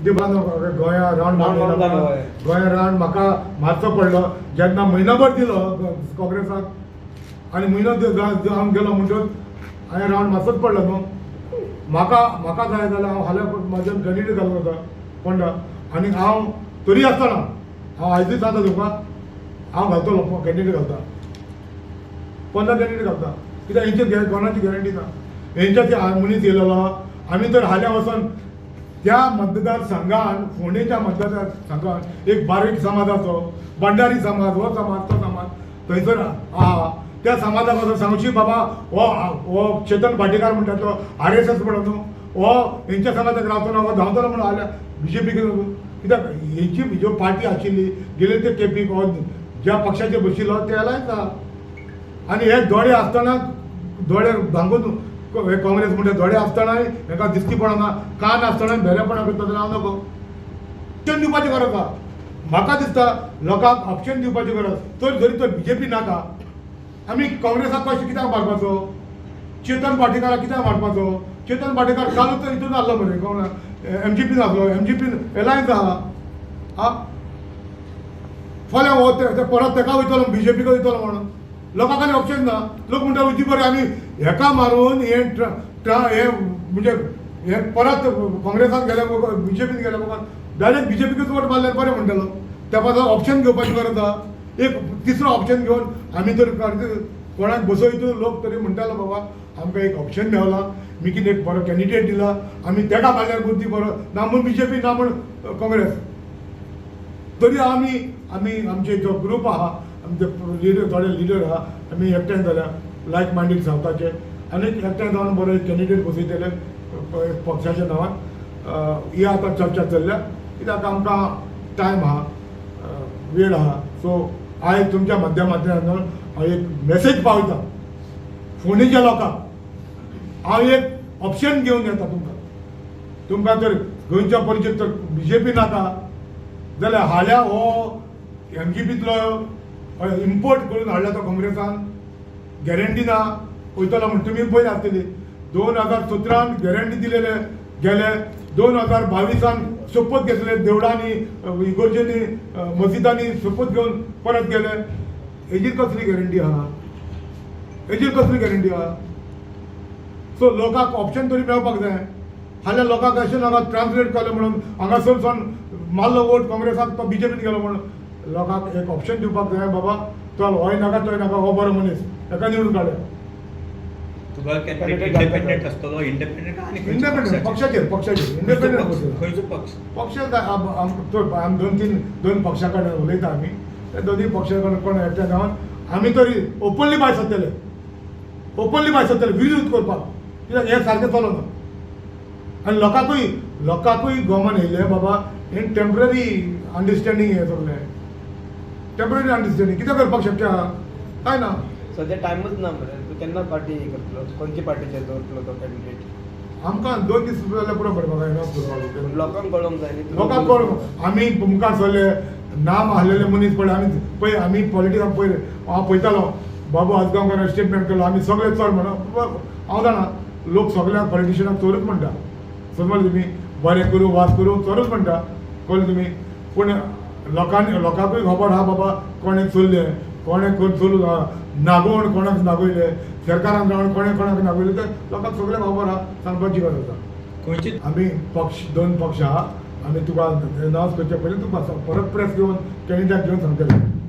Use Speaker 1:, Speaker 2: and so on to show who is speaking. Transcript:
Speaker 1: गोंया रावंड गोंया रावंड म्हाका मारचो पडलो जेन्ना म्हयनोभर दिलो काँग्रेसाक आनी म्हयनो हांव गेलो म्हणटच हांवें रावंड मारचोच पडलो न्हू म्हाका जाय जाल्यार हांव हाल्या म्हाजें कॅन्डिडेट घालूं येता पंडा आनी हांव तरी आसतना हांव आयजूच सांगता तुका हांव घालतलो कॅन्डिडेट घालता पंदरा कॅन्डिडेट घालता कित्याक हेंची कोणाची गॅरंटी ना हेंच्याच मनीस येयलेलो आमी तर हाल्या वचोन त्या मतदारसंघान फोंडेच्या मतदारसंघान एक बारीक समाजाचो भंडारी समाज हो समाज तो समाज थंयसर आहा त्या समाजाक वचोन सांगची बाबा हो चेतन भाटेकार म्हणटा तो RSS म्हणून हो हेंच्या समाजाक रावतलो हो धांवतलो म्हणून आल्या BJP कित्याक हेंची ज्यो पार्टी आशिल्ली गेले ते केपीक हो ज्या पक्षाचेर बशिल्लो ते लायता आनी हे दोळे आसतना दोळे भांगून काँग्रेस म्हणजे दोळे आसतनाय हेका दिसती पडना कान आसतना भेरेपणा करता जाल्यार हांव नको ऑप्शन दिवपाची गरज आहा म्हाका दिसता लोकांक ऑप्शन दिवपाची गरज तर जरी तो BJP नाका आमी काँग्रेसाक कशें कित्याक मारपाचो चेतन भाटेकाराक कित्याक मारपाचो चेतन भाटेकार कालूच हितून आसलो मरे MGP आसलो MGP एलायन्स आहा फाल्यां हो परत तेका वयतलो BJP वयतलो म्हणून लोकां कडेन ऑप्शन ना लोक म्हणटा उजी बरें आमी हेका मारून हे म्हणजे हे परत काँग्रेसाक गेले BJPन गेले डायरेक्ट BJPकूच वोट मारल्यार बरें म्हणटलो त्या पासून ऑप्शन घेवपाची गरज आहा एक तिसरो ऑप्शन घेवन आमी तर कोणाक बसयतू लोक तरी म्हणटालो बाबा आमकां एक ऑप्शन मेवला मी कितें एक बरो कॅन्डिडेट दिला आमी तेका मारल्यार बुद्धी बरो ना म्हूण BJP ना म्हूण काँग्रेस तरी आमी आमचे जो ग्रूप आहा आमचे लिडर थोडे लिडर आहा आमी एकठांय जाल्या लायक मायंडेड सावथाचे आनी एकठांय जावन बरो एक कॅन्डिडेट बसयतले पक्षाच्या नांवान ही आतां चर्चा चल्ल्या कित्याक आमकां टायम आहा वेळ आहा सो आयज तुमच्या माध्यमांतल्यान हांव एक मॅसेज पावयता फोंडेच्या लोकांक हांव एक ऑप्शन घेवन येता तुमकां जर गोंयच्या परिचय तर BJP नाका जाल्यार हाल्या हो MGPतलो इम्पोर्ट करून हाडला तो काँग्रेसान गॅरंटी ना वयतलो म्हण तुमी पळय आसतली 2017 गॅरंटी दिलेले गेले 2022 शपथ घेतले देवळांनी इगोर्जेनी मस्जिदांनी शपथ घेवन परत गेले हेजीर कसली गॅरंटी आहा हेजीर कसली गॅरंटी आहा सो लोकांक ऑप्शन तरी मेळपाक जाय हाल्या लोकांक अशें नाका ट्रान्सलेट केलें म्हणून हांगासर सावन मारलो वोट काँग्रेसाक तो BJPन गेलो म्हणून लोकांक एक ऑप्शन दिवपाक जाय बाबा चल होय नाका तोय नाका हो बरो मनीस हेका निवडून काडया
Speaker 2: तुका कॅन्डिडेट इंडिपेंडंट आसतलो इंडिपेंडंट
Speaker 1: पक्षाचेर इंडिपेंडंट
Speaker 2: खंयचो पक्ष
Speaker 1: आमी दोन पक्षां कडेन उलयता आमी ते दोनूय पक्षा कडेन कोण एकट्या गांवान आमी तरी ओपनली भायर सरतले विरोध करपाक कित्याक हें सारकें चलना आनी लोकांकूय गोमान येयले बाबा हें टेम्पररी अंडरस्टँडींग हें सगलें टेम्पररी अंडरस्टँडींग कितें करपाक शक्य आहा काय ना
Speaker 3: सध्या टायमच ना मरे तूं केन्ना पार्टी करतलो खंयची पार्टीचेर दवरतलो तो कॅन्डिडेट
Speaker 1: आमकां 2 दीस जाल्यार पुरो करपाक जायना
Speaker 3: लोकांक कळोंक जाय न्ही
Speaker 1: लोकांक कळोंक आमी मुखार सरले नाम आहलेले मनीस पळय आमी पॉलिटिकान पळय हांव पळयतालो बाबू आजगांवकार स्टेटमेंट केलो आमी सगळे चड म्हणून हांव जाणा लोक सगळ्या पॉलिटिशियनाक चोरूच म्हणटा समज तुमी बरें करूं वाज करूं चोरूच म्हणटा कळ्ळें तुमी पूण लोकांकूय खबर आहा बाबा कोणें चल्लें कोणें चलू नागोवन कोणाक नागयले सरकारान जावन कोणें कोणाक नागयले ते लोकांक सगळें खबर आहा सांगपाची गरज आसा
Speaker 2: खंयची
Speaker 1: आमी दोन पक्ष आहा आमी तुका अनावन्स करचे पयलीं तुका परत प्रेस घेवन कॅन्डिडेट घेवन सांगतले